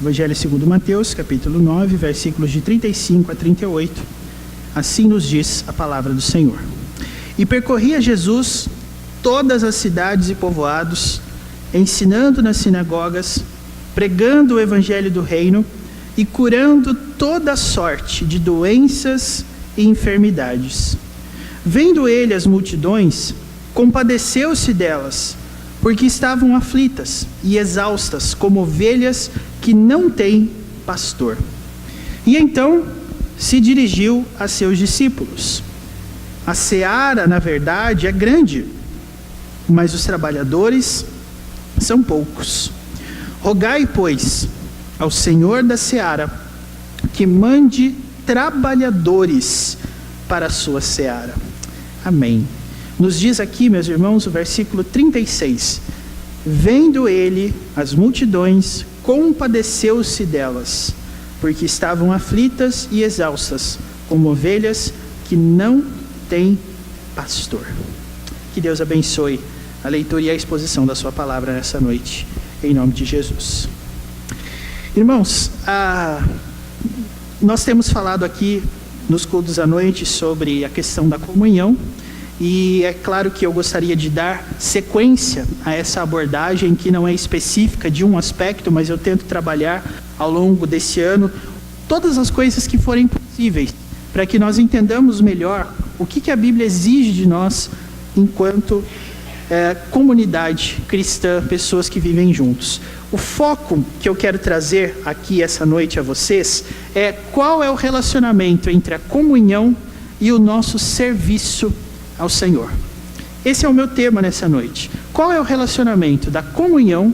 Evangelho segundo Mateus, capítulo 9, versículos de 35 a 38. Assim nos diz a palavra do Senhor. E percorria Jesus todas as cidades e povoados, ensinando nas sinagogas, pregando o evangelho do reino e curando toda sorte de doenças e enfermidades. Vendo ele as multidões, compadeceu-se delas, porque estavam aflitas e exaustas, como ovelhas que não têm pastor. E então se dirigiu a seus discípulos. A seara, na verdade, é grande, mas os trabalhadores são poucos. Rogai, pois, ao Senhor da seara, que mande trabalhadores para a sua seara. Amém. Nos diz aqui, meus irmãos, o versículo 36. Vendo ele as multidões, compadeceu-se delas, porque estavam aflitas e exaustas, como ovelhas que não têm pastor. Que Deus abençoe a leitura e a exposição da sua palavra nessa noite, em nome de Jesus. Irmãos, nós temos falado aqui nos cultos à noite sobre a questão da comunhão, e é claro que eu gostaria de dar sequência a essa abordagem que não é específica de um aspecto, mas eu tento trabalhar ao longo desse ano todas as coisas que forem possíveis, para que nós entendamos melhor o que a Bíblia exige de nós enquanto comunidade cristã, pessoas que vivem juntos. O foco que eu quero trazer aqui essa noite a vocês é qual é o relacionamento entre a comunhão e o nosso serviço ao Senhor. Esse é o meu tema nessa noite. Qual é o relacionamento da comunhão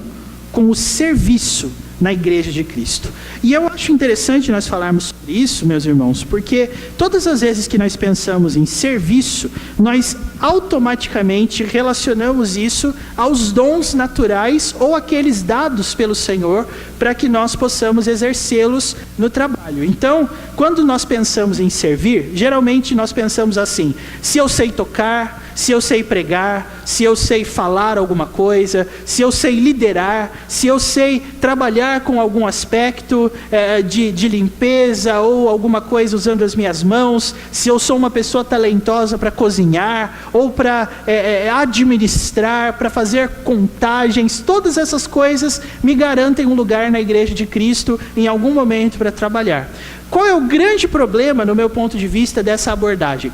com o serviço na Igreja de Cristo? E eu acho interessante nós falarmos sobre isso, meus irmãos, porque todas as vezes que nós pensamos em serviço, nós automaticamente relacionamos isso aos dons naturais ou aqueles dados pelo Senhor para que nós possamos exercê-los no trabalho. Então, quando nós pensamos em servir, geralmente nós pensamos assim: se eu sei tocar, se eu sei pregar, se eu sei falar alguma coisa, se eu sei liderar, se eu sei trabalhar com algum aspecto de limpeza ou alguma coisa usando as minhas mãos, se eu sou uma pessoa talentosa para cozinhar ou para administrar, para fazer contagens, todas essas coisas me garantem um lugar na Igreja de Cristo em algum momento para trabalhar. Qual é o grande problema, no meu ponto de vista, dessa abordagem?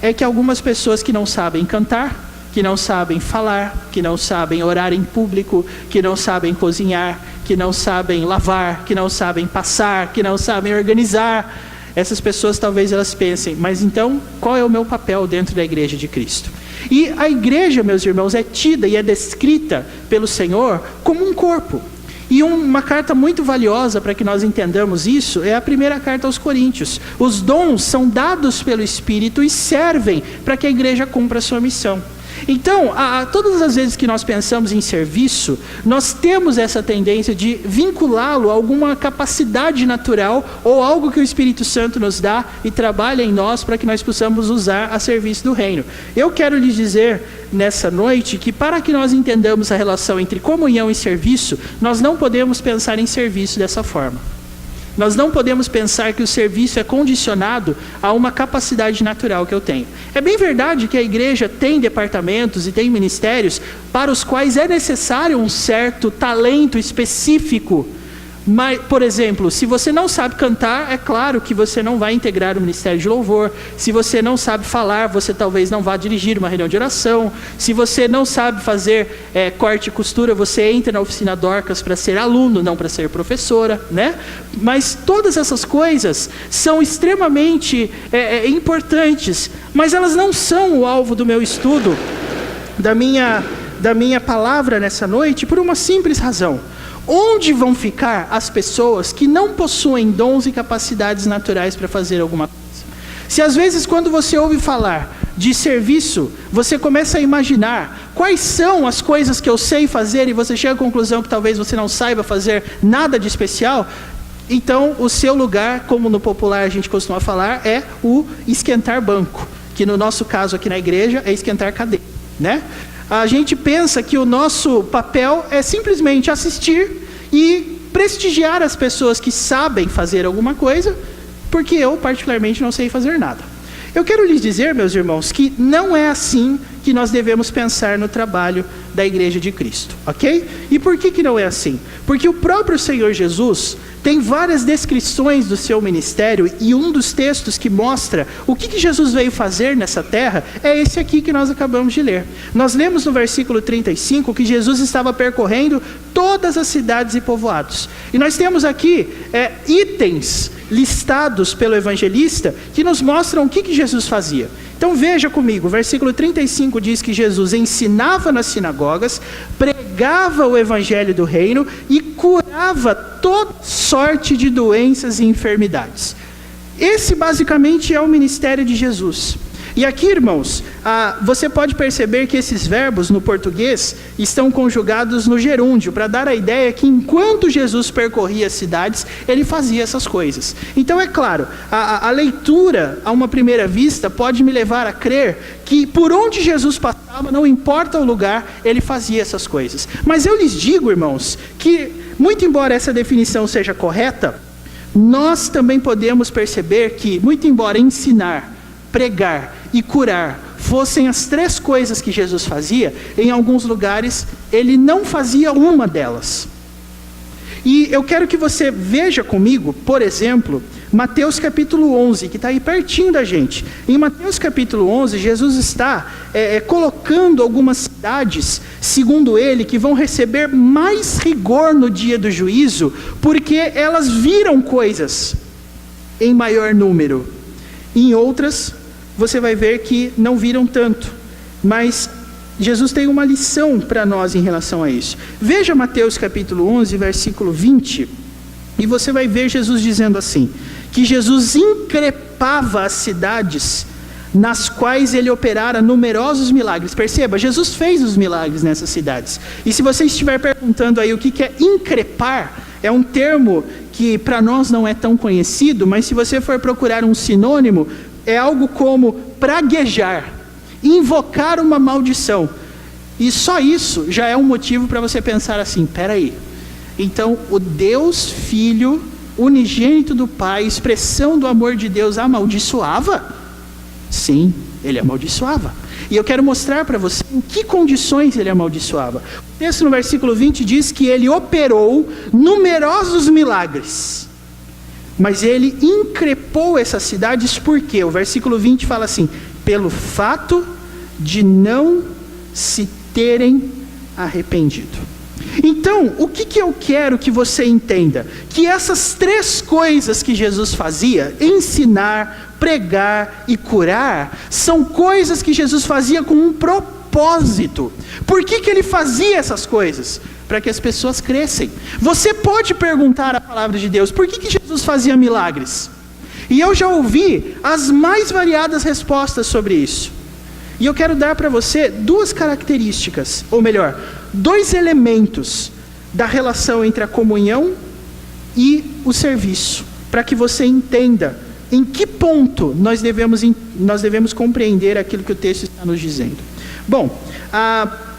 É que algumas pessoas que não sabem cantar, que não sabem falar, que não sabem orar em público, que não sabem cozinhar, que não sabem lavar, que não sabem passar, que não sabem organizar, essas pessoas talvez elas pensem: mas então qual é o meu papel dentro da Igreja de Cristo? E a igreja, meus irmãos, é tida e é descrita pelo Senhor como um corpo. E uma carta muito valiosa para que nós entendamos isso é a primeira carta aos Coríntios. Os dons são dados pelo Espírito e servem para que a igreja cumpra a sua missão. Então, todas as vezes que nós pensamos em serviço, nós temos essa tendência de vinculá-lo a alguma capacidade natural ou algo que o Espírito Santo nos dá e trabalha em nós para que nós possamos usar a serviço do reino. Eu quero lhes dizer nessa noite que, para que nós entendamos a relação entre comunhão e serviço, nós não podemos pensar em serviço dessa forma. Nós não podemos pensar que o serviço é condicionado a uma capacidade natural que eu tenho. É bem verdade que a igreja tem departamentos e tem ministérios para os quais é necessário um certo talento específico. Mas, por exemplo, se você não sabe cantar, é claro que você não vai integrar o ministério de louvor. Se você não sabe falar, você talvez não vá dirigir uma reunião de oração. Se você não sabe fazer corte e costura, você entra na oficina Dorcas para ser aluno, não para ser professora, né? Mas todas essas coisas são extremamente importantes, mas elas não são o alvo do meu estudo, da minha palavra nessa noite, por uma simples razão. Onde vão ficar as pessoas que não possuem dons e capacidades naturais para fazer alguma coisa? Se às vezes, quando você ouve falar de serviço, você começa a imaginar quais são as coisas que eu sei fazer e você chega à conclusão que talvez você não saiba fazer nada de especial, então o seu lugar, como no popular a gente costuma falar, é o esquentar banco, que no nosso caso aqui na igreja é esquentar cadeira, né? A gente pensa que o nosso papel é simplesmente assistir e prestigiar as pessoas que sabem fazer alguma coisa, porque eu particularmente não sei fazer nada. Eu quero lhes dizer, meus irmãos, que não é assim que nós devemos pensar no trabalho da Igreja de Cristo, ok? E por que não é assim? Porque o próprio Senhor Jesus tem várias descrições do seu ministério, e um dos textos que mostra o que Jesus veio fazer nessa terra é esse aqui que nós acabamos de ler. Nós lemos no versículo 35 que Jesus estava percorrendo todas as cidades e povoados. E nós temos aqui itens listados pelo evangelista que nos mostram o que Jesus fazia. Então veja comigo, o versículo 35 diz que Jesus ensinava nas sinagogas, pregava o evangelho do reino e curava toda sorte de doenças e enfermidades. Esse basicamente é o ministério de Jesus. E aqui, irmãos, você pode perceber que esses verbos no português estão conjugados no gerúndio, para dar a ideia que enquanto Jesus percorria as cidades, ele fazia essas coisas. Então é claro, a leitura a uma primeira vista pode me levar a crer que por onde Jesus passava, não importa o lugar, ele fazia essas coisas. Mas eu lhes digo, irmãos, que muito embora essa definição seja correta, nós também podemos perceber que, muito embora ensinar, pregar e curar fossem as três coisas que Jesus fazia, em alguns lugares ele não fazia uma delas. E eu quero que você veja comigo, por exemplo, Mateus capítulo 11, que está aí pertinho da gente. Em Mateus capítulo 11, Jesus está colocando algumas cidades, segundo ele, que vão receber mais rigor no dia do juízo, porque elas viram coisas em maior número. Em outras, você vai ver que não viram tanto, mas Jesus tem uma lição para nós em relação a isso. Veja Mateus capítulo 11, versículo 20, e você vai ver Jesus dizendo assim, que Jesus increpava as cidades nas quais ele operara numerosos milagres. Perceba, Jesus fez os milagres nessas cidades. E se você estiver perguntando aí o que é increpar, é um termo que para nós não é tão conhecido, mas se você for procurar um sinônimo, é algo como praguejar, invocar uma maldição. E só isso já é um motivo para você pensar assim, peraí, então o Deus Filho, unigênito do Pai, expressão do amor de Deus, amaldiçoava? Sim, ele amaldiçoava. E eu quero mostrar para você em que condições ele amaldiçoava. O texto no versículo 20 diz que ele operou numerosos milagres, mas ele increpou essas cidades por quê? O versículo 20 fala assim, pelo fato de não se terem arrependido. Então, o que eu quero que você entenda? Que essas três coisas que Jesus fazia, ensinar, pregar e curar, são coisas que Jesus fazia com um propósito. Por que ele fazia essas coisas? Para que as pessoas crescem. Você pode perguntar à palavra de Deus, por que Jesus fazia milagres? E eu já ouvi as mais variadas respostas sobre isso. E eu quero dar para você duas características, ou melhor, dois elementos da relação entre a comunhão e o serviço, para que você entenda em que ponto nós devemos compreender aquilo que o texto está nos dizendo. Bom,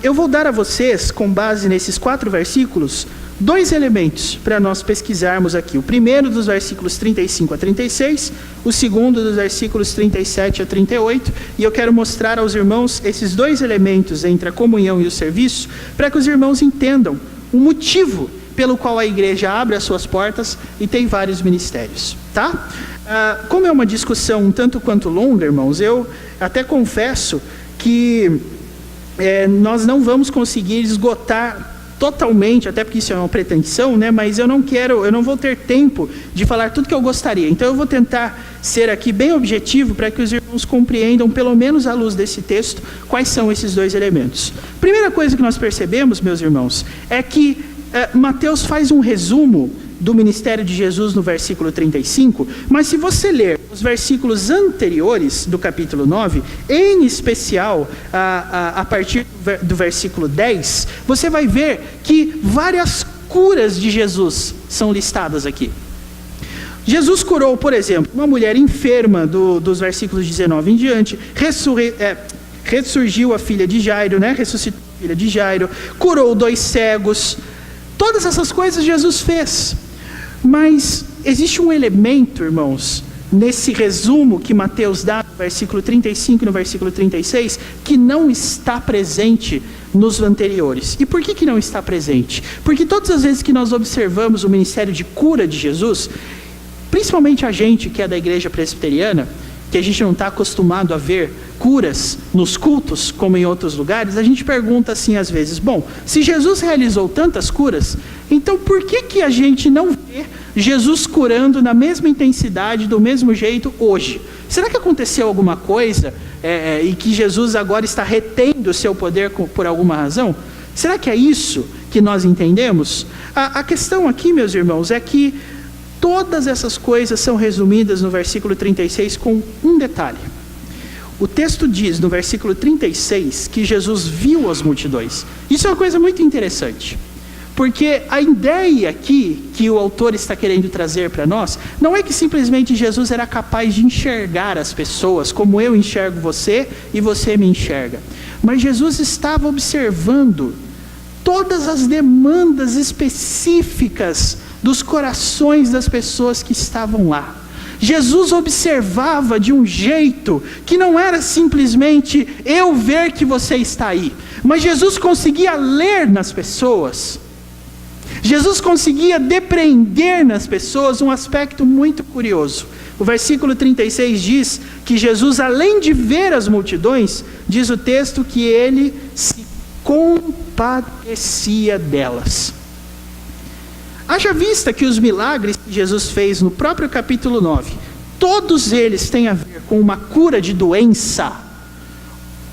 eu vou dar a vocês, com base nesses 4 versículos, 2 elementos para nós pesquisarmos aqui. O primeiro dos versículos 35 a 36, o segundo dos versículos 37 a 38, e eu quero mostrar aos irmãos esses 2 elementos entre a comunhão e o serviço, para que os irmãos entendam o motivo pelo qual a igreja abre as suas portas e tem vários ministérios, tá? Como é uma discussão um tanto quanto longa, irmãos, eu até confesso que nós não vamos conseguir esgotar totalmente, até porque isso é uma pretensão, né? Mas eu não vou ter tempo de falar tudo que eu gostaria. Então eu vou tentar ser aqui bem objetivo para que os irmãos compreendam, pelo menos à luz desse texto, quais são esses 2 elementos. Primeira coisa que nós percebemos, meus irmãos, é que Mateus faz um resumo do ministério de Jesus no versículo 35, mas se você ler os versículos anteriores do capítulo 9, em especial a partir do versículo 10, você vai ver que várias curas de Jesus são listadas aqui. Jesus curou, por exemplo, uma mulher enferma dos versículos 19 em diante, ressurgiu a filha de Jairo, né? Ressuscitou a filha de Jairo, curou 2 cegos, Todas essas coisas Jesus fez. Mas existe um elemento, irmãos, nesse resumo que Mateus dá, no versículo 35 e no versículo 36, que não está presente nos anteriores. E por que não está presente? Porque todas as vezes que nós observamos o ministério de cura de Jesus, principalmente a gente que é da igreja presbiteriana, que a gente não está acostumado a ver curas nos cultos, como em outros lugares, a gente pergunta assim às vezes, bom, se Jesus realizou tantas curas, então por que a gente não vê Jesus curando na mesma intensidade, do mesmo jeito hoje? Será que aconteceu alguma coisa e que Jesus agora está retendo o seu poder por alguma razão? Será que é isso que nós entendemos? A questão aqui, meus irmãos, é que todas essas coisas são resumidas no versículo 36 com um detalhe. O texto diz no versículo 36 que Jesus viu as multidões. Isso é uma coisa muito interessante, porque a ideia aqui que o autor está querendo trazer para nós, não é que simplesmente Jesus era capaz de enxergar as pessoas como eu enxergo você e você me enxerga, mas Jesus estava observando todas as demandas específicas dos corações das pessoas que estavam lá. Jesus observava de um jeito que não era simplesmente eu ver que você está aí, mas Jesus conseguia ler nas pessoas. Jesus conseguia depreender nas pessoas um aspecto muito curioso. O versículo 36 diz que Jesus, além de ver as multidões, diz o texto que ele se compadecia delas. Haja vista que os milagres que Jesus fez no próprio capítulo 9, todos eles têm a ver com uma cura de doença.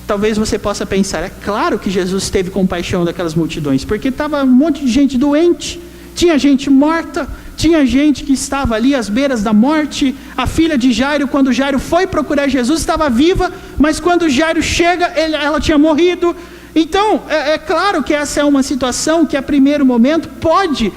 Talvez você possa pensar, é claro que Jesus teve compaixão daquelas multidões, porque estava um monte de gente doente, tinha gente morta, tinha gente que estava ali às beiras da morte. A filha de Jairo, quando Jairo foi procurar Jesus, estava viva, mas quando Jairo chega, ela tinha morrido. Então, é claro que essa é uma situação que a primeiro momento pode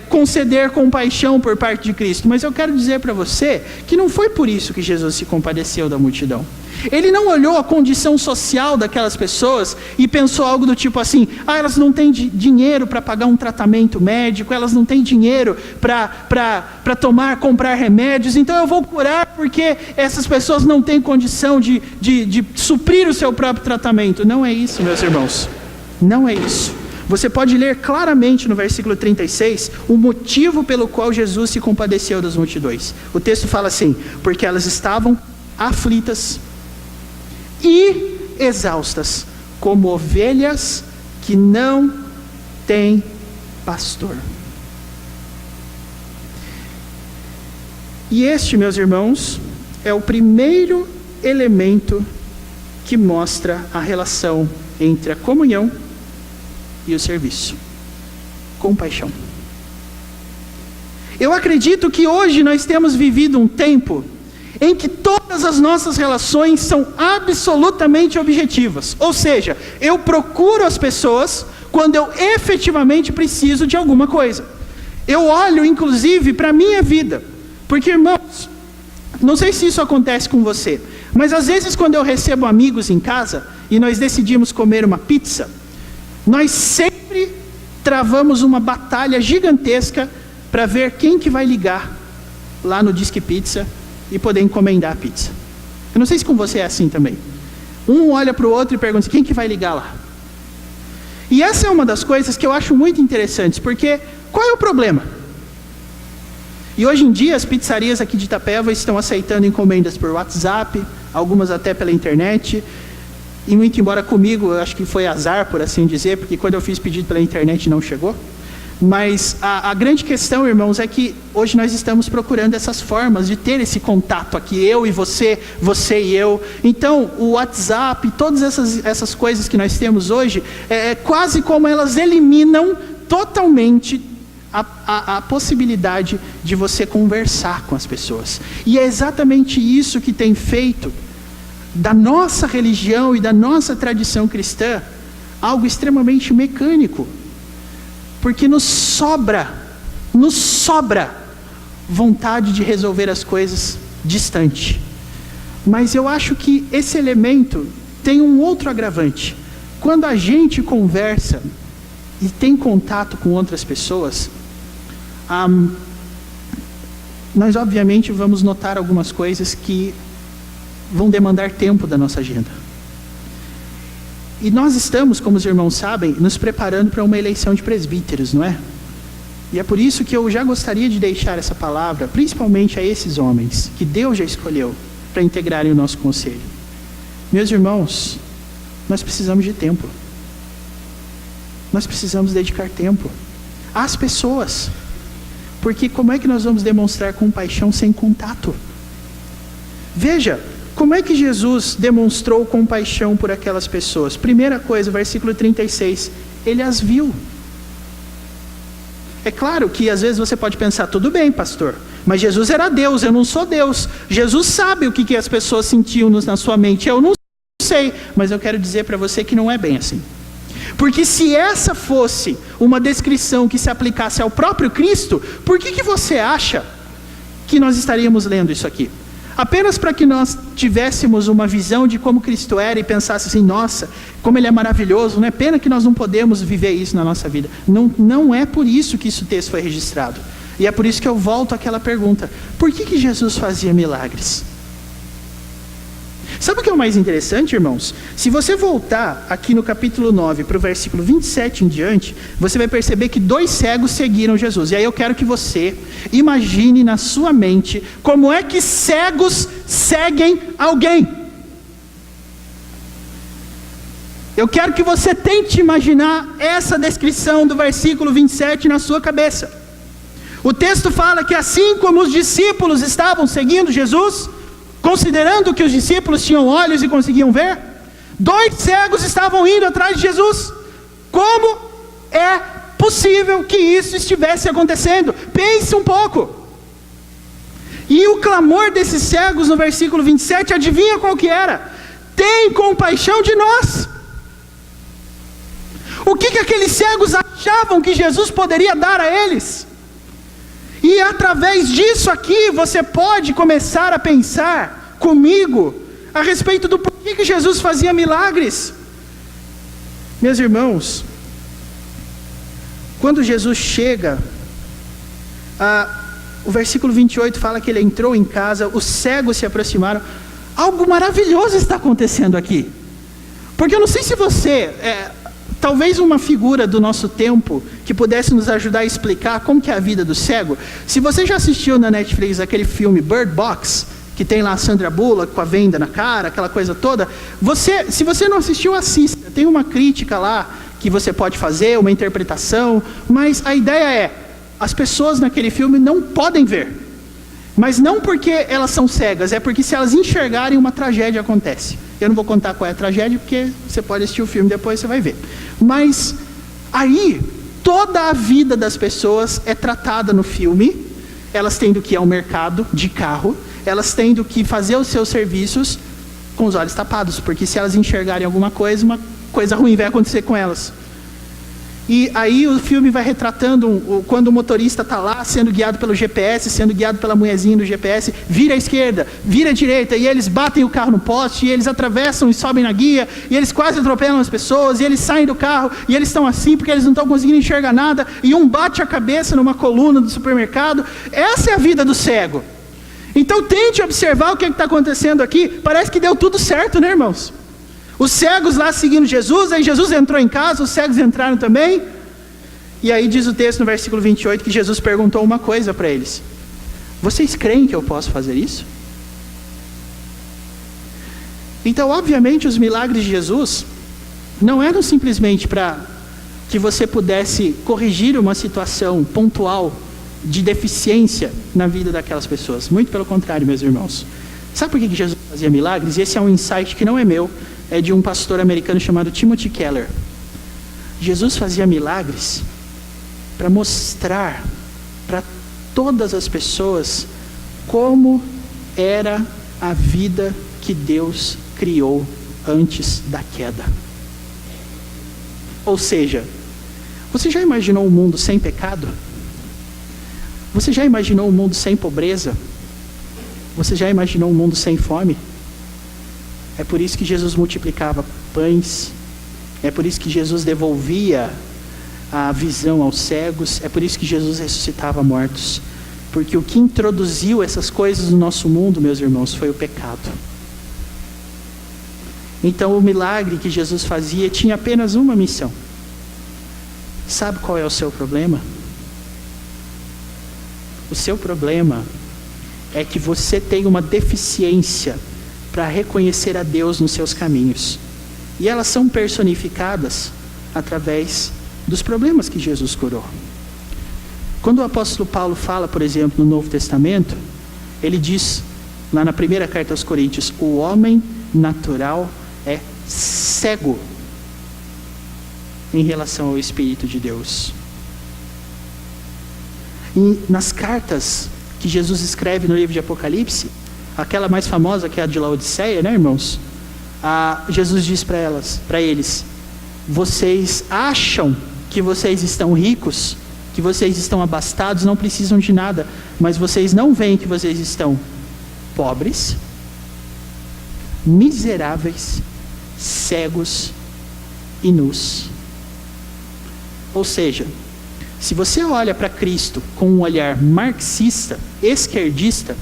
conceder compaixão por parte de Cristo, mas eu quero dizer para você que não foi por isso que Jesus se compadeceu da multidão. Ele não olhou a condição social daquelas pessoas e pensou algo do tipo assim, elas não têm dinheiro para pagar um tratamento médico, elas não têm dinheiro para comprar remédios, então eu vou curar porque essas pessoas não têm condição de suprir o seu próprio tratamento. Não é isso, meus irmãos, não é isso. Você pode ler claramente no versículo 36 o motivo pelo qual Jesus se compadeceu das multidões. O texto fala assim, porque elas estavam aflitas e exaustas, como ovelhas que não têm pastor. E este, meus irmãos, é o primeiro elemento que mostra a relação entre a comunhão e o serviço. Compaixão. Eu acredito que hoje nós temos vivido um tempo em que todas as nossas relações são absolutamente objetivas. Ou seja, eu procuro as pessoas quando eu efetivamente preciso de alguma coisa. Eu olho, inclusive, para a minha vida. Porque, irmãos, não sei se isso acontece com você, mas às vezes quando eu recebo amigos em casa e nós decidimos comer uma pizza, nós sempre travamos uma batalha gigantesca para ver quem que vai ligar lá no Disque Pizza e poder encomendar a pizza. Eu não sei se com você é assim também. Um olha para o outro e pergunta, quem que vai ligar lá? E essa é uma das coisas que eu acho muito interessantes, porque qual é o problema? E hoje em dia as pizzarias aqui de Itapeva estão aceitando encomendas por WhatsApp, algumas até pela internet. E muito embora comigo, eu acho que foi azar, por assim dizer, porque quando eu fiz pedido pela internet não chegou. Mas a grande questão, irmãos, é que hoje nós estamos procurando essas formas de ter esse contato aqui, eu e você, você e eu. Então, o WhatsApp, todas essas coisas que nós temos hoje, é quase como elas eliminam totalmente a possibilidade de você conversar com as pessoas. E é exatamente isso que tem feito da nossa religião e da nossa tradição cristã algo extremamente mecânico, porque nos sobra vontade de resolver as coisas distante. Mas eu acho que esse elemento tem um outro agravante. Quando a gente conversa e tem contato com outras pessoas, nós obviamente vamos notar algumas coisas que vão demandar tempo da nossa agenda. E nós estamos, como os irmãos sabem, nos preparando para uma eleição de presbíteros, não é? E é por isso que eu já gostaria de deixar essa palavra, principalmente a esses homens, que Deus já escolheu para integrarem o nosso conselho. Meus irmãos, nós precisamos de tempo. Nós precisamos dedicar tempo às pessoas. Porque como é que nós vamos demonstrar compaixão sem contato? Veja, como é que Jesus demonstrou compaixão por aquelas pessoas? Primeira coisa, versículo 36, ele as viu. É claro que às vezes você pode pensar, tudo bem, pastor, mas Jesus era Deus, eu não sou Deus. Jesus sabe o que as pessoas sentiam na sua mente, eu não sei, mas eu quero dizer para você que não é bem assim. Porque se essa fosse uma descrição que se aplicasse ao próprio Cristo, por que você acha que nós estaríamos lendo isso aqui? Apenas para que nós tivéssemos uma visão de como Cristo era e pensasse assim, nossa, como Ele é maravilhoso, não é pena que nós não podemos viver isso na nossa vida. Não é por isso que esse texto foi registrado. E é por isso que eu volto àquela pergunta, por que Jesus fazia milagres? Sabe o que é o mais interessante, irmãos? Se você voltar aqui no capítulo 9 para o versículo 27 em diante, você vai perceber que 2 cegos seguiram Jesus. E aí eu quero que você imagine na sua mente como é que cegos seguem alguém. Eu quero que você tente imaginar essa descrição do versículo 27 na sua cabeça. O texto fala que assim como os discípulos estavam seguindo Jesus, considerando que os discípulos tinham olhos e conseguiam ver, 2 cegos estavam indo atrás de Jesus. Como é possível que isso estivesse acontecendo? Pense um pouco. E o clamor desses cegos no versículo 27, adivinha qual que era? Tem compaixão de nós. O que aqueles cegos achavam que Jesus poderia dar a eles? E através disso aqui, você pode começar a pensar comigo a respeito do porquê que Jesus fazia milagres. Meus irmãos, quando Jesus chega, o versículo 28 fala que ele entrou em casa, os cegos se aproximaram. Algo maravilhoso está acontecendo aqui. Porque eu não sei se você... talvez uma figura do nosso tempo que pudesse nos ajudar a explicar como que é a vida do cego. Se você já assistiu na Netflix aquele filme Bird Box, que tem lá a Sandra Bullock com a venda na cara, aquela coisa toda, se você não assistiu, assista. Tem uma crítica lá que você pode fazer, uma interpretação, mas a ideia é, as pessoas naquele filme não podem ver. Mas não porque elas são cegas, é porque se elas enxergarem, uma tragédia acontece. Eu não vou contar qual é a tragédia, porque você pode assistir o filme depois, você vai ver. Mas aí, toda a vida das pessoas é tratada no filme, elas tendo que ir ao mercado de carro, elas tendo que fazer os seus serviços com os olhos tapados, porque se elas enxergarem alguma coisa, uma coisa ruim vai acontecer com elas. E aí o filme vai retratando quando o motorista está lá sendo guiado pelo GPS, sendo guiado pela mulherzinha do GPS, vira à esquerda, vira à direita, e eles batem o carro no poste, e eles atravessam e sobem na guia, e eles quase atropelam as pessoas, e eles saem do carro, e eles estão assim porque eles não estão conseguindo enxergar nada, e um bate a cabeça numa coluna do supermercado. Essa é a vida do cego. Então tente observar o que está acontecendo aqui. Parece que deu tudo certo, né, irmãos? Os cegos lá seguindo Jesus, aí Jesus entrou em casa, os cegos entraram também. E aí diz o texto no versículo 28 que Jesus perguntou uma coisa para eles: vocês creem que eu posso fazer isso? Então, obviamente, os milagres de Jesus não eram simplesmente para que você pudesse corrigir uma situação pontual de deficiência na vida daquelas pessoas. Muito pelo contrário, meus irmãos. Sabe por que Jesus fazia milagres? E esse é um insight que não é meu, é de um pastor americano chamado Timothy Keller. Jesus fazia milagres para mostrar para todas as pessoas como era a vida que Deus criou antes da queda. Ou seja, você já imaginou um mundo sem pecado? Você já imaginou um mundo sem pobreza? Você já imaginou um mundo sem fome? É por isso que Jesus multiplicava pães, é por isso que Jesus devolvia a visão aos cegos. É por isso que Jesus ressuscitava mortos. Porque o que introduziu essas coisas no nosso mundo, meus irmãos, foi o pecado. Então o milagre que Jesus fazia tinha apenas uma missão. Sabe qual é o seu problema? O seu problema é que você tem uma deficiência para reconhecer a Deus nos seus caminhos. E elas são personificadas através dos problemas que Jesus curou. Quando o apóstolo Paulo fala, por exemplo, no Novo Testamento, ele diz, lá na primeira carta aos Coríntios, o homem natural é cego em relação ao Espírito de Deus. E nas cartas que Jesus escreve no livro de Apocalipse, aquela mais famosa que é a de Laodiceia, né, irmãos? Jesus diz para eles, vocês acham que vocês estão ricos, que vocês estão abastados, não precisam de nada, mas vocês não veem que vocês estão pobres, miseráveis, cegos e nus. Ou seja, se você olha para Cristo com um olhar marxista, esquerdista,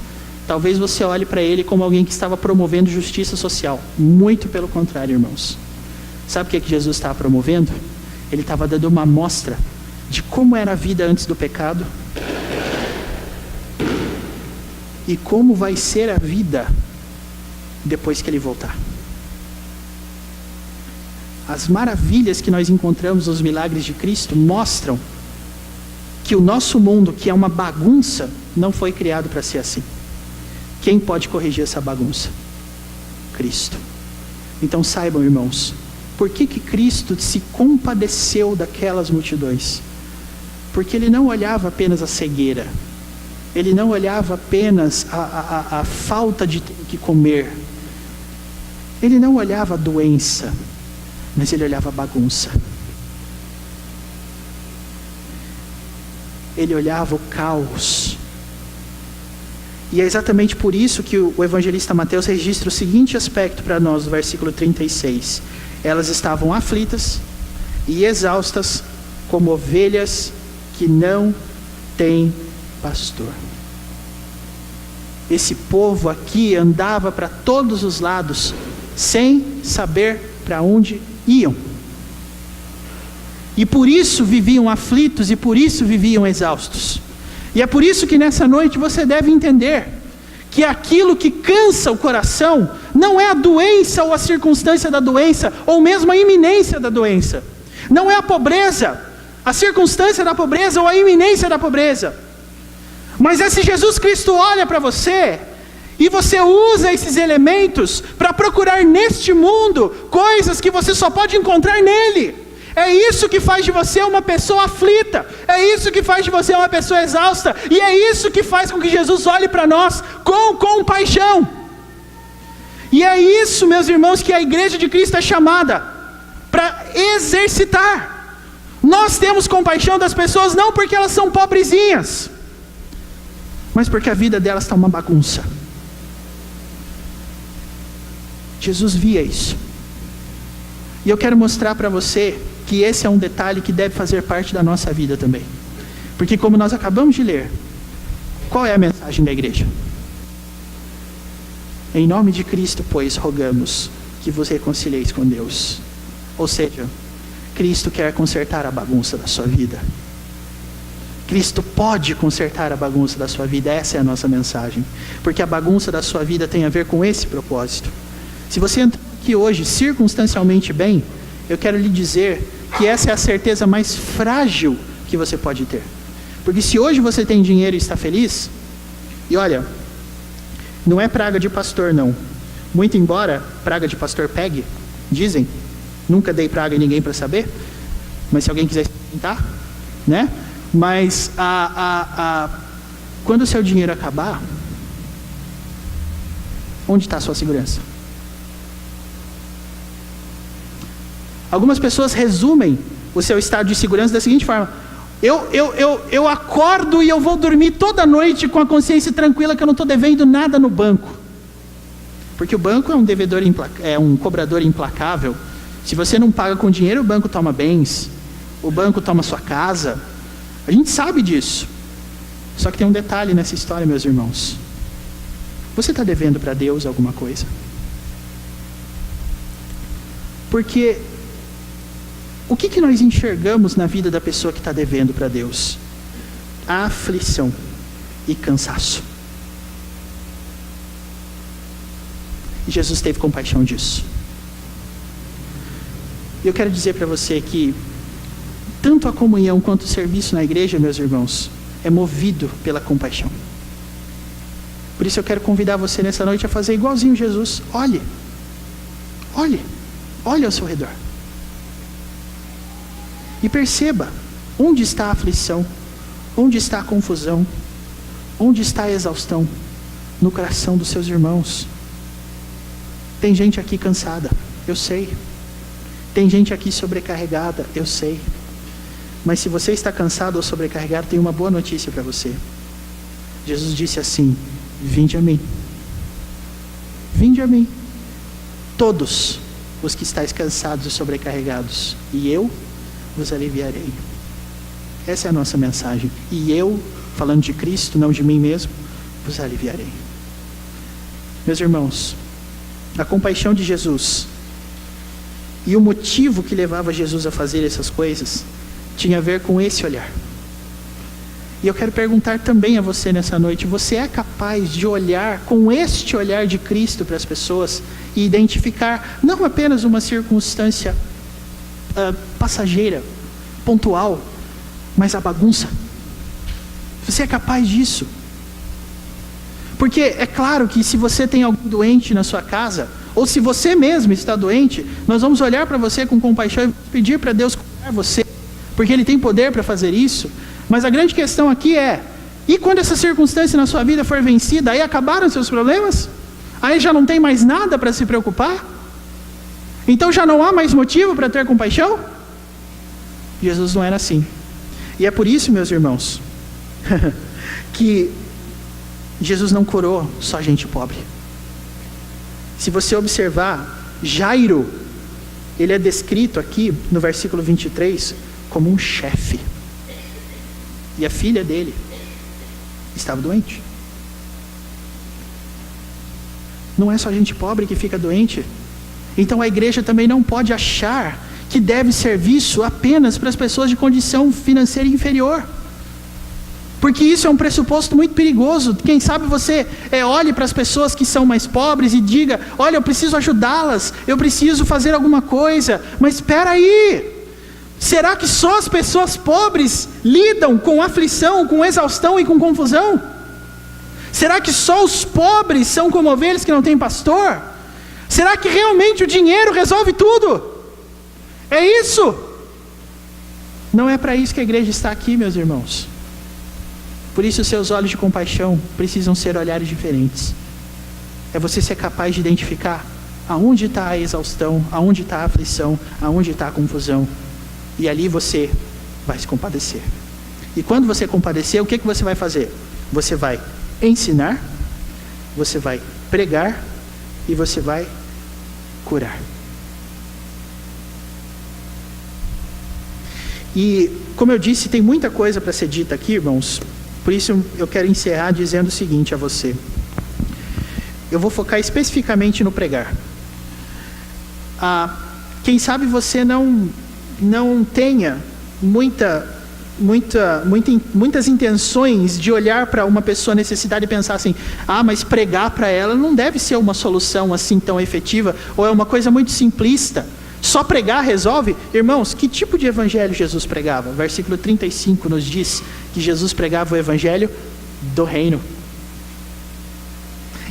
talvez você olhe para ele como alguém que estava promovendo justiça social. Muito pelo contrário, irmãos. Sabe o que Jesus estava promovendo? Ele estava dando uma amostra de como era a vida antes do pecado e como vai ser a vida depois que ele voltar. As maravilhas que nós encontramos nos milagres de Cristo mostram que o nosso mundo, que é uma bagunça, não foi criado para ser assim. Quem pode corrigir essa bagunça? Cristo. Então saibam, irmãos, por que Cristo se compadeceu daquelas multidões? Porque ele não olhava apenas a cegueira, ele não olhava apenas a falta de ter que comer, ele não olhava a doença, mas ele olhava a bagunça. Ele olhava o caos. E é exatamente por isso que o evangelista Mateus registra o seguinte aspecto para nós, no versículo 36. Elas estavam aflitas e exaustas, como ovelhas que não têm pastor. Esse povo aqui andava para todos os lados, sem saber para onde iam. E por isso viviam aflitos e por isso viviam exaustos. E é por isso que nessa noite você deve entender que aquilo que cansa o coração não é a doença ou a circunstância da doença, ou mesmo a iminência da doença. Não é a pobreza, a circunstância da pobreza ou a iminência da pobreza. Mas é se Jesus Cristo olha para você e você usa esses elementos para procurar neste mundo coisas que você só pode encontrar nele. É isso que faz de você uma pessoa aflita, é isso que faz de você uma pessoa exausta, e é isso que faz com que Jesus olhe para nós com compaixão. E é isso, meus irmãos, que a igreja de Cristo é chamada para exercitar. Nós temos compaixão das pessoas não porque elas são pobrezinhas, mas porque a vida delas está uma bagunça. Jesus via isso. E eu quero mostrar para você que esse é um detalhe que deve fazer parte da nossa vida também. Porque como nós acabamos de ler, qual é a mensagem da igreja? Em nome de Cristo, pois, rogamos que vos reconcilieis com Deus. Ou seja, Cristo quer consertar a bagunça da sua vida. Cristo pode consertar a bagunça da sua vida, essa é a nossa mensagem. Porque a bagunça da sua vida tem a ver com esse propósito. Se você entrou aqui hoje circunstancialmente bem, eu quero lhe dizer que essa é a certeza mais frágil que você pode ter. Porque se hoje você tem dinheiro e está feliz, e olha, não é praga de pastor não, muito embora praga de pastor pegue, dizem, nunca dei praga em ninguém para saber, mas se alguém quiser experimentar, né? Mas quando o seu dinheiro acabar, onde está a sua segurança? Algumas pessoas resumem o seu estado de segurança da seguinte forma: eu acordo e eu vou dormir toda noite com a consciência tranquila que eu não estou devendo nada no banco. Porque o banco é um cobrador implacável. Se você não paga com dinheiro, o banco toma bens. o banco toma sua casa. A gente sabe disso. Só que tem um detalhe nessa história, meus irmãos. Você está devendo para Deus alguma coisa? Porque o que nós enxergamos na vida da pessoa que está devendo para Deus? A aflição e cansaço. E Jesus teve compaixão disso. E eu quero dizer para você que tanto a comunhão quanto o serviço na igreja, meus irmãos, é movido pela compaixão. Por isso eu quero convidar você nessa noite a fazer igualzinho Jesus. Olhe ao seu redor. E perceba onde está a aflição, onde está a confusão, onde está a exaustão no coração dos seus irmãos. Tem gente aqui cansada, eu sei. Tem gente aqui sobrecarregada, eu sei. Mas se você está cansado ou sobrecarregado, tem uma boa notícia para você. Jesus disse assim: vinde a mim. Vinde a mim, todos os que estáis cansados e sobrecarregados, e eu vos aliviarei. Essa é a nossa mensagem. E eu, falando de Cristo, não de mim mesmo, vos aliviarei. Meus irmãos, a compaixão de Jesus e o motivo que levava Jesus a fazer essas coisas tinha a ver com esse olhar. E eu quero perguntar também a você nessa noite: você é capaz de olhar com este olhar de Cristo para as pessoas e identificar não apenas uma circunstância passageira, pontual, mas a bagunça? Você é capaz disso? Porque é claro que se você tem alguém doente na sua casa, ou se você mesmo está doente, nós vamos olhar para você com compaixão e pedir para Deus curar você, porque Ele tem poder para fazer isso. Mas a grande questão aqui é: e quando essa circunstância na sua vida for vencida, aí acabaram seus problemas? Aí já não tem mais nada para se preocupar? Então já não há mais motivo para ter compaixão? Jesus não era assim. E é por isso, meus irmãos, que Jesus não curou só gente pobre. Se você observar, Jairo, ele é descrito aqui no versículo 23 como um chefe. E a filha dele estava doente. Não é só gente pobre que fica doente. Então a igreja também não pode achar que deve serviço apenas para as pessoas de condição financeira inferior. Porque isso é um pressuposto muito perigoso. Quem sabe você olhe para as pessoas que são mais pobres e diga: olha, eu preciso ajudá-las, eu preciso fazer alguma coisa. Mas espera aí, será que só as pessoas pobres lidam com aflição, com exaustão e com confusão? Será que só os pobres são como ovelhas que não têm pastor? Será que realmente o dinheiro resolve tudo? É isso? Não é para isso que a igreja está aqui, meus irmãos. Por isso os seus olhos de compaixão precisam ser olhares diferentes. É você ser capaz de identificar aonde está a exaustão, aonde está a aflição, aonde está a confusão. E ali você vai se compadecer. E quando você compadecer, o que você vai fazer? Você vai ensinar, você vai pregar e você vai curar. E, como eu disse, tem muita coisa para ser dita aqui, irmãos. Por isso eu quero encerrar dizendo o seguinte a você. Eu vou focar especificamente no pregar. Quem sabe você não tenha muitas intenções de olhar para uma pessoa necessitada e pensar assim: mas pregar para ela não deve ser uma solução assim tão efetiva, ou é uma coisa muito simplista. Só pregar resolve? Irmãos, que tipo de evangelho Jesus pregava? Versículo 35 nos diz que Jesus pregava o evangelho do reino.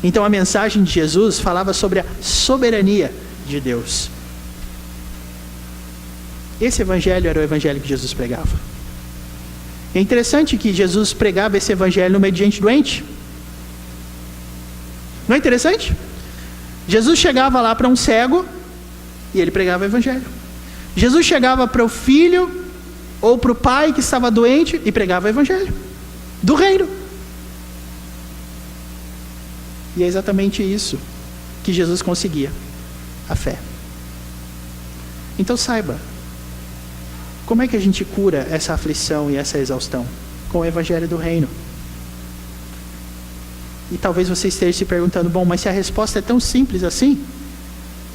Então a mensagem de Jesus falava sobre a soberania de Deus. Esse evangelho era o evangelho que Jesus pregava. É interessante que Jesus pregava esse evangelho no meio de gente doente. Não é interessante? Jesus chegava lá para um cego e ele pregava o evangelho. Jesus chegava para o filho ou para o pai que estava doente e pregava o evangelho do reino. E é exatamente isso que Jesus conseguia: a fé. Então saiba, Como é que a gente cura essa aflição e essa exaustão? Com o Evangelho do Reino. E talvez você esteja se perguntando, bom, mas se a resposta é tão simples assim,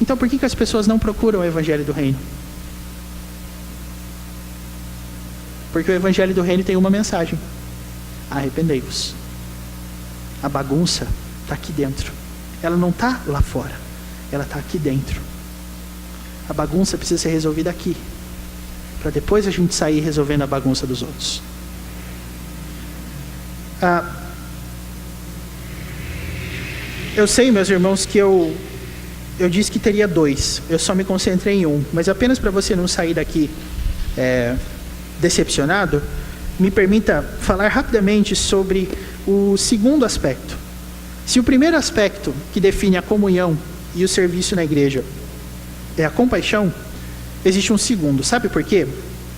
então por que as pessoas não procuram o Evangelho do Reino? Porque o Evangelho do Reino tem uma mensagem: arrependei-vos. A bagunça está aqui dentro. Ela não está lá fora, ela está aqui dentro. A bagunça precisa ser resolvida aqui, para depois a gente sair resolvendo a bagunça dos outros. Eu sei, meus irmãos, que eu disse que teria 2. Eu só me concentrei em um. Mas apenas para você não sair daqui decepcionado, me permita falar rapidamente sobre o segundo aspecto. Se o primeiro aspecto que define a comunhão e o serviço na igreja é a compaixão, existe um segundo. Sabe por quê?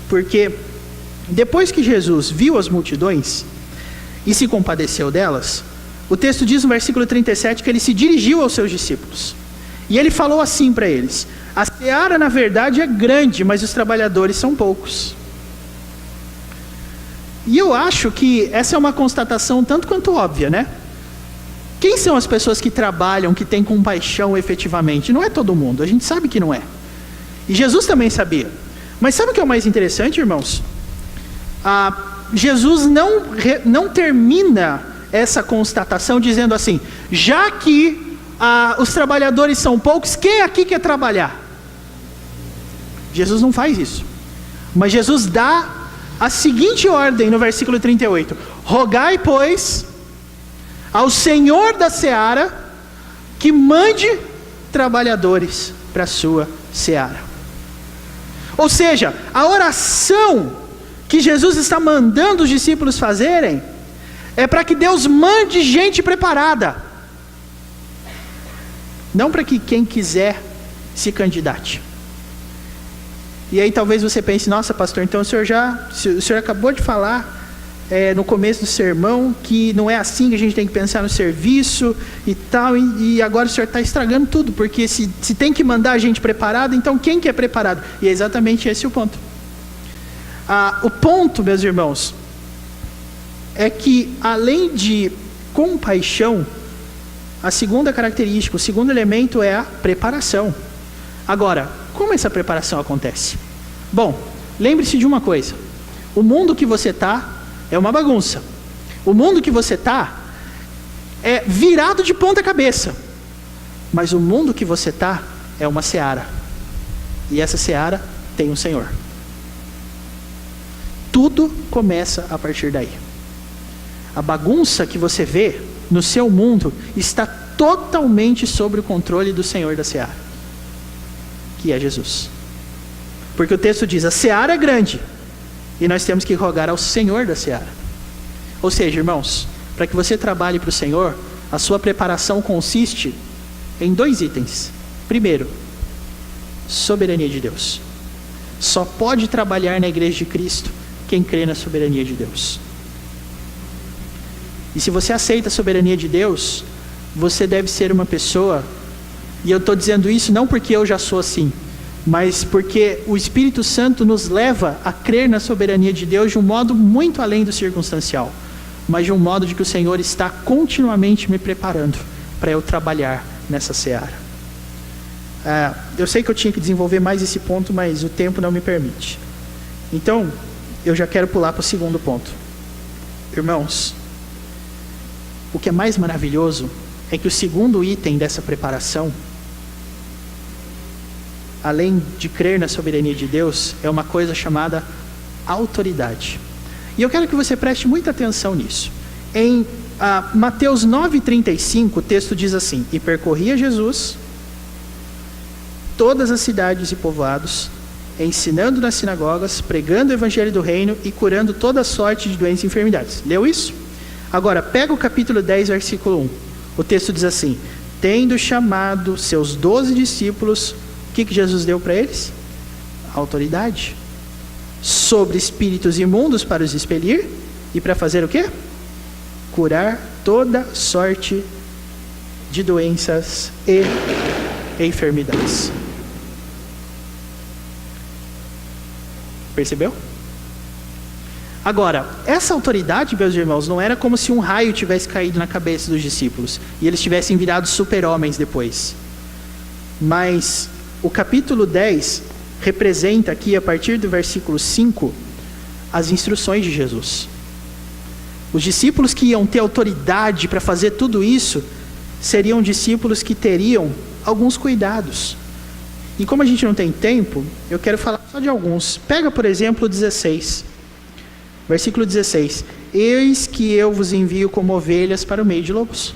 Porque depois que Jesus viu as multidões e se compadeceu delas, o texto diz no versículo 37 que ele se dirigiu aos seus discípulos. E ele falou assim para eles: a seara na verdade é grande, mas os trabalhadores são poucos. E eu acho que essa é uma constatação tanto quanto óbvia, né? Quem são as pessoas que trabalham, que têm compaixão efetivamente? Não é todo mundo, a gente sabe que não é. E Jesus também sabia. Mas sabe o que é o mais interessante, irmãos? Jesus não termina essa constatação dizendo assim: já que os trabalhadores são poucos, quem aqui quer trabalhar? Jesus não faz isso. Mas Jesus dá a seguinte ordem no versículo 38: rogai, pois, ao Senhor da seara que mande trabalhadores para a sua seara. Ou seja, a oração que Jesus está mandando os discípulos fazerem é para que Deus mande gente preparada, não para que quem quiser se candidate. E aí talvez você pense: nossa, pastor, então o senhor acabou de falar no começo do sermão que não é assim que a gente tem que pensar no serviço e tal, e agora o senhor está estragando tudo, porque se tem que mandar a gente preparada, então quem que é preparado? E é exatamente esse o ponto. O ponto, meus irmãos, é que além de compaixão, a segunda característica, o segundo elemento é a preparação. Agora, como essa preparação acontece? Bom, lembre-se de uma coisa: o mundo que você está é uma bagunça. O mundo que você está é virado de ponta cabeça. Mas o mundo que você está é uma seara. E essa seara tem um Senhor. Tudo começa a partir daí. A bagunça que você vê no seu mundo está totalmente sob o controle do Senhor da seara, que é Jesus. Porque o texto diz: a seara é grande, e nós temos que rogar ao Senhor da seara. Ou seja, irmãos, para que você trabalhe para o Senhor, a sua preparação consiste em 2 itens. Primeiro, soberania de Deus. Só pode trabalhar na igreja de Cristo quem crê na soberania de Deus. E se você aceita a soberania de Deus, você deve ser uma pessoa, e eu estou dizendo isso não porque eu já sou assim, mas porque o Espírito Santo nos leva a crer na soberania de Deus de um modo muito além do circunstancial, mas de um modo de que o Senhor está continuamente me preparando para eu trabalhar nessa seara. Eu sei que eu tinha que desenvolver mais esse ponto, mas o tempo não me permite. Então, eu já quero pular para o segundo ponto. Irmãos, o que é mais maravilhoso é que o segundo item dessa preparação, além de crer na soberania de Deus, é uma coisa chamada autoridade. E eu quero que você preste muita atenção nisso. Em Mateus 9,35, o texto diz assim: e percorria Jesus todas as cidades e povoados, ensinando nas sinagogas, pregando o evangelho do reino e curando toda sorte de doenças e enfermidades. Leu isso? Agora, pega o capítulo 10, versículo 1. O texto diz assim: tendo chamado seus 12 discípulos, o que Jesus deu para eles? Autoridade sobre espíritos imundos para os expelir e para fazer o quê? Curar toda sorte de doenças e enfermidades. Percebeu? Agora, essa autoridade, meus irmãos, não era como se um raio tivesse caído na cabeça dos discípulos e eles tivessem virado super-homens depois. Mas o capítulo 10 representa aqui, a partir do versículo 5, as instruções de Jesus. Os discípulos que iam ter autoridade para fazer tudo isso seriam discípulos que teriam alguns cuidados. E como a gente não tem tempo, eu quero falar só de alguns. Pega, por exemplo, o 16. Versículo 16. Eis que eu vos envio como ovelhas para o meio de lobos.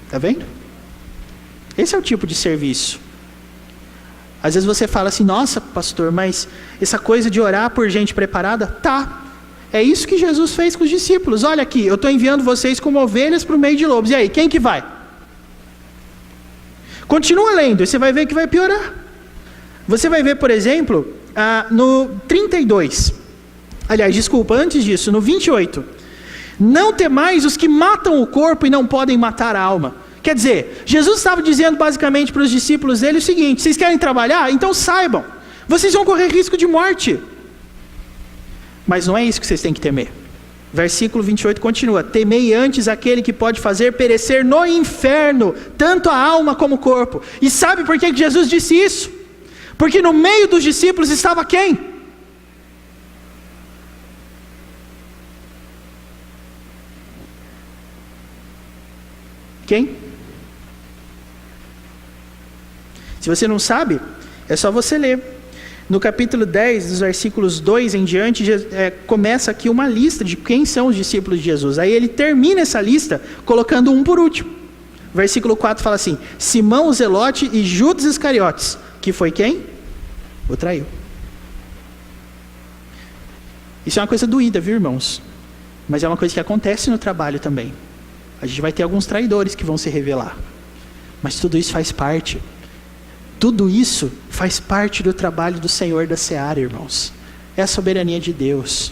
Está vendo? Esse é o tipo de serviço. Às vezes você fala assim, nossa, pastor, mas essa coisa de orar por gente preparada, tá. É isso que Jesus fez com os discípulos. Olha aqui, eu estou enviando vocês como ovelhas para o meio de lobos. E aí, quem que vai? Continua lendo, e você vai ver que vai piorar. Você vai ver, por exemplo, no 32. Aliás, desculpa, antes disso, no 28. Não temais os que matam o corpo e não podem matar a alma. Quer dizer, Jesus estava dizendo basicamente para os discípulos dele o seguinte: vocês querem trabalhar? Então saibam, vocês vão correr risco de morte. Mas não é isso que vocês têm que temer. Versículo 28 continua: temei antes aquele que pode fazer perecer no inferno, tanto a alma como o corpo. E sabe por que Jesus disse isso? Porque no meio dos discípulos estava quem? Quem? Se você não sabe, é só você ler. No capítulo 10, dos versículos 2 em diante, começa aqui uma lista de quem são os discípulos de Jesus. Aí ele termina essa lista colocando um por último. Versículo 4 fala assim: Simão o Zelote e Judas Iscariotes, que foi quem? O traiu. Isso é uma coisa doída, viu, irmãos? Mas é uma coisa que acontece no trabalho também. A gente vai ter alguns traidores que vão se revelar. Mas tudo isso faz parte. Tudo isso faz parte do trabalho do Senhor da Seara, irmãos. É a soberania de Deus.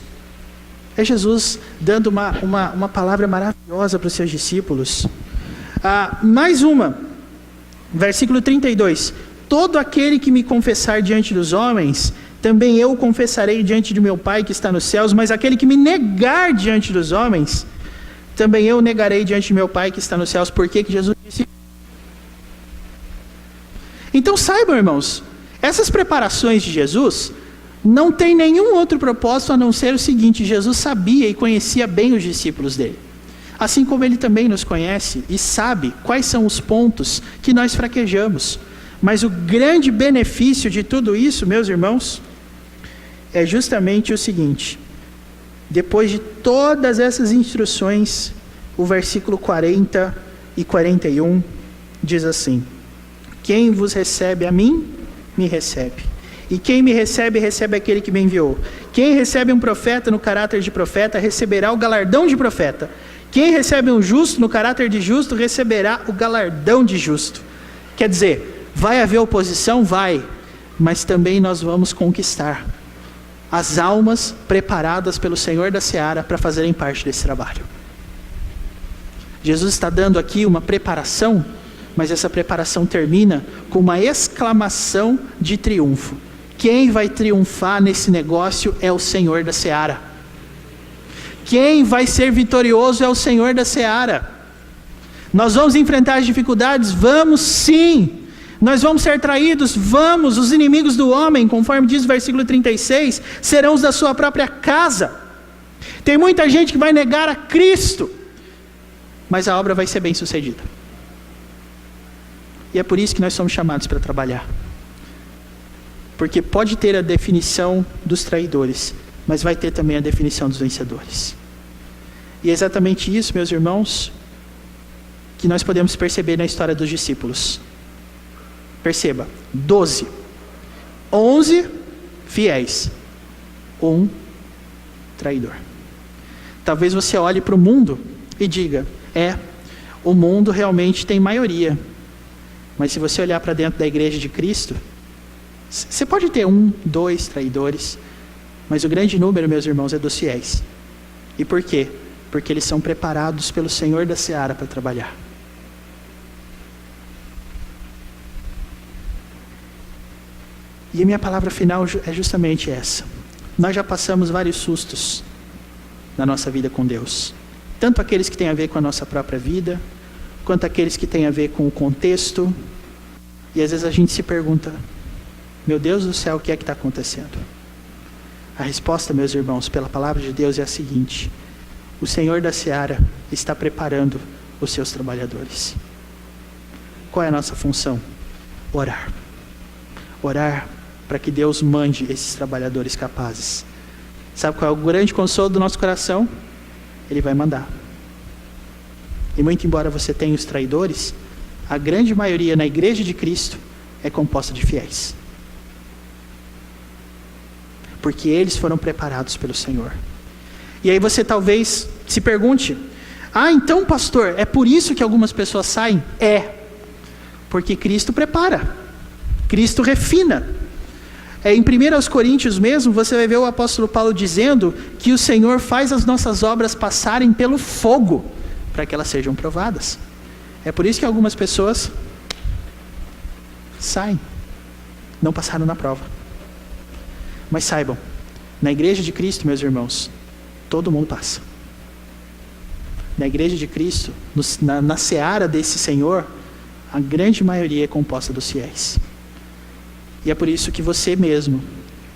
É Jesus dando uma palavra maravilhosa para os seus discípulos. Mais uma. Versículo 32. Todo aquele que me confessar diante dos homens, também eu confessarei diante de meu Pai que está nos céus, mas aquele que me negar diante dos homens, também eu negarei diante de meu Pai que está nos céus. Por que Jesus disse isso? Então saibam, irmãos, essas preparações de Jesus não tem nenhum outro propósito a não ser o seguinte: Jesus sabia e conhecia bem os discípulos dele. Assim como ele também nos conhece e sabe quais são os pontos que nós fraquejamos. Mas o grande benefício de tudo isso, meus irmãos, é justamente o seguinte: depois de todas essas instruções, o versículo 40 e 41 diz assim: quem vos recebe a mim, me recebe. E quem me recebe, recebe aquele que me enviou. Quem recebe um profeta no caráter de profeta, receberá o galardão de profeta. Quem recebe um justo no caráter de justo, receberá o galardão de justo. Quer dizer, vai haver oposição? Vai. Mas também nós vamos conquistar as almas preparadas pelo Senhor da Seara para fazerem parte desse trabalho. Jesus está dando aqui uma preparação, mas essa preparação termina com uma exclamação de triunfo. Quem vai triunfar nesse negócio é o Senhor da Seara. Quem vai ser vitorioso é o Senhor da Seara. Nós vamos enfrentar as dificuldades? Vamos sim. Nós vamos ser traídos? Vamos. Os inimigos do homem, conforme diz o versículo 36, serão os da sua própria casa. Tem muita gente que vai negar a Cristo, mas a obra vai ser bem sucedida. E é por isso que nós somos chamados para trabalhar. Porque pode ter a definição dos traidores, mas vai ter também a definição dos vencedores. E é exatamente isso, meus irmãos, que nós podemos perceber na história dos discípulos. Perceba, 12, 11 fiéis, 1 traidor. Talvez você olhe para o mundo e diga: o mundo realmente tem maioria. Mas se você olhar para dentro da igreja de Cristo, você pode ter 1, 2 traidores, mas o grande número, meus irmãos, é dos fiéis. E por quê? Porque eles são preparados pelo Senhor da Seara para trabalhar. E a minha palavra final é justamente essa. Nós já passamos vários sustos na nossa vida com Deus. Tanto aqueles que têm a ver com a nossa própria vida, quanto aqueles que têm a ver com o contexto. E às vezes a gente se pergunta, meu Deus do céu, o que é que está acontecendo? A resposta, meus irmãos, pela palavra de Deus é a seguinte: o Senhor da Seara está preparando os seus trabalhadores. Qual é a nossa função? Orar. Orar para que Deus mande esses trabalhadores capazes. Sabe qual é o grande consolo do nosso coração? Ele vai mandar. E muito embora você tenha os traidores, a grande maioria na igreja de Cristo é composta de fiéis. Porque eles foram preparados pelo Senhor. E aí você talvez se pergunte, então pastor, é por isso que algumas pessoas saem? Porque Cristo prepara, Cristo refina. Em 1 Coríntios mesmo, você vai ver o apóstolo Paulo dizendo que o Senhor faz as nossas obras passarem pelo fogo, para que elas sejam provadas. É por isso que algumas pessoas saem, não passaram na prova. Mas saibam, na igreja de Cristo, meus irmãos, todo mundo passa. Na igreja de Cristo, na seara desse Senhor, a grande maioria é composta dos fiéis. E é por isso que você mesmo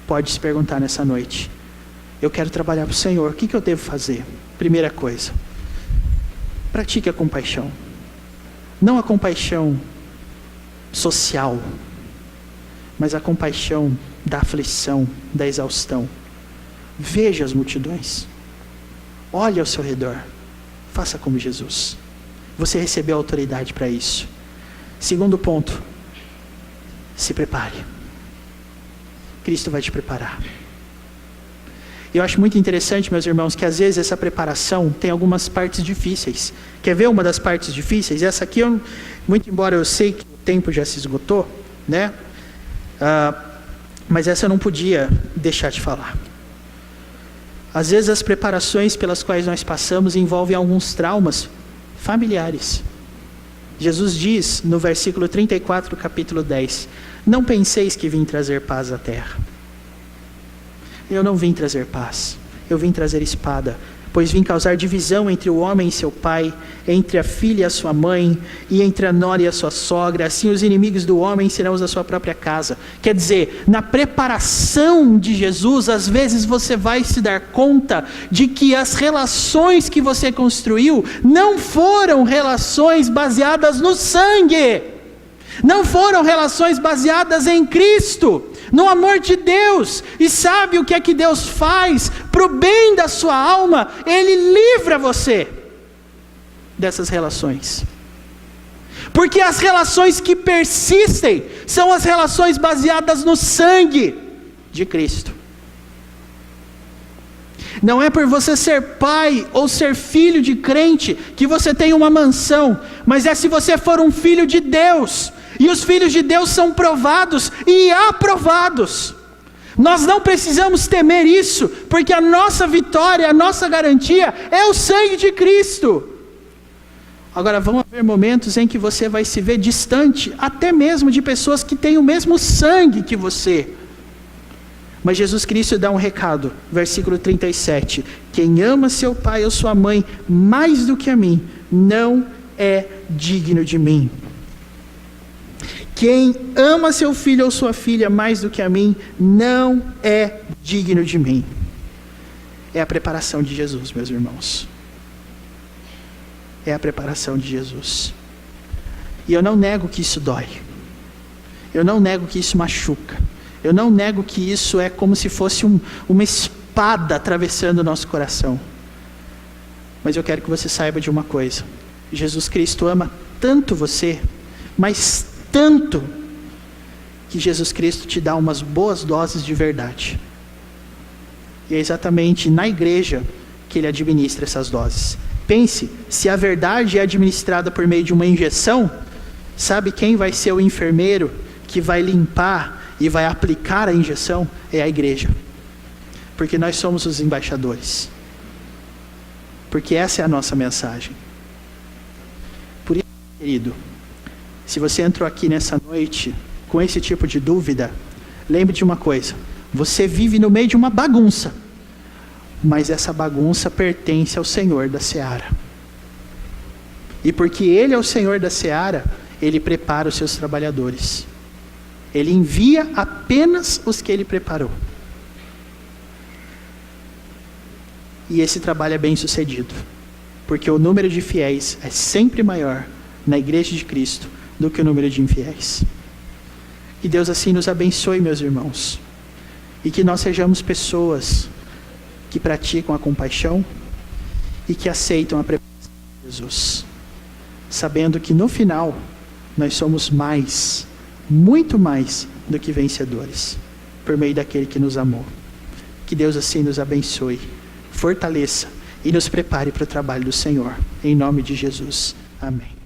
pode se perguntar nessa noite, eu quero trabalhar para o Senhor, o que eu devo fazer? Primeira coisa, pratique a compaixão. Não a compaixão social, mas a compaixão da aflição, da exaustão. Veja as multidões. Olhe ao seu redor. Faça como Jesus. Você recebeu autoridade para isso. Segundo ponto, se prepare. Cristo vai te preparar. Eu acho muito interessante, meus irmãos, que às vezes essa preparação tem algumas partes difíceis. Quer ver uma das partes difíceis? Essa aqui, muito embora eu sei que o tempo já se esgotou, né? Mas essa eu não podia deixar de falar. Às vezes as preparações pelas quais nós passamos envolvem alguns traumas familiares. Jesus diz no versículo 34 do capítulo 10, não penseis que vim trazer paz à terra. Eu não vim trazer paz, eu vim trazer espada, pois vim causar divisão entre o homem e seu pai, entre a filha e a sua mãe, e entre a nora e a sua sogra, assim os inimigos do homem serão os da sua própria casa. Quer dizer, na preparação de Jesus, às vezes você vai se dar conta de que as relações que você construiu não foram relações baseadas no sangue, não foram relações baseadas em Cristo, no amor de Deus. E sabe o que é que Deus faz? Para o bem da sua alma, Ele livra você dessas relações. Porque as relações que persistem são as relações baseadas no sangue de Cristo. Não é por você ser pai ou ser filho de crente que você tem uma mansão, mas é se você for um filho de Deus. E os filhos de Deus são provados e aprovados. Nós não precisamos temer isso, porque a nossa vitória, a nossa garantia é o sangue de Cristo. Agora vão haver momentos em que você vai se ver distante, até mesmo de pessoas que têm o mesmo sangue que você. Mas Jesus Cristo dá um recado, versículo 37, quem ama seu pai ou sua mãe mais do que a mim, não é digno de mim. Quem ama seu filho ou sua filha mais do que a mim, não é digno de mim. É a preparação de Jesus, meus irmãos. É a preparação de Jesus. E eu não nego que isso dói. Eu não nego que isso machuca. Eu não nego que isso é como se fosse uma espada atravessando o nosso coração. Mas eu quero que você saiba de uma coisa. Jesus Cristo ama tanto você, mas tanto, que Jesus Cristo te dá umas boas doses de verdade. E é exatamente na igreja que Ele administra essas doses. Pense, se a verdade é administrada por meio de uma injeção, sabe quem vai ser o enfermeiro que vai limpar e vai aplicar a injeção? É a igreja. Porque nós somos os embaixadores. Porque essa é a nossa mensagem. Por isso, querido, se você entrou aqui nessa noite com esse tipo de dúvida, lembre de uma coisa: você vive no meio de uma bagunça, mas essa bagunça pertence ao Senhor da seara. E porque Ele é o Senhor da seara, Ele prepara os seus trabalhadores. Ele envia apenas os que Ele preparou. E esse trabalho é bem sucedido, porque o número de fiéis é sempre maior na igreja de Cristo do que o número de infiéis. Que Deus assim nos abençoe, meus irmãos, e que nós sejamos pessoas que praticam a compaixão e que aceitam a preparação de Jesus, sabendo que no final nós somos mais, muito mais do que vencedores, por meio daquele que nos amou. Que Deus assim nos abençoe, fortaleça e nos prepare para o trabalho do Senhor, em nome de Jesus. Amém.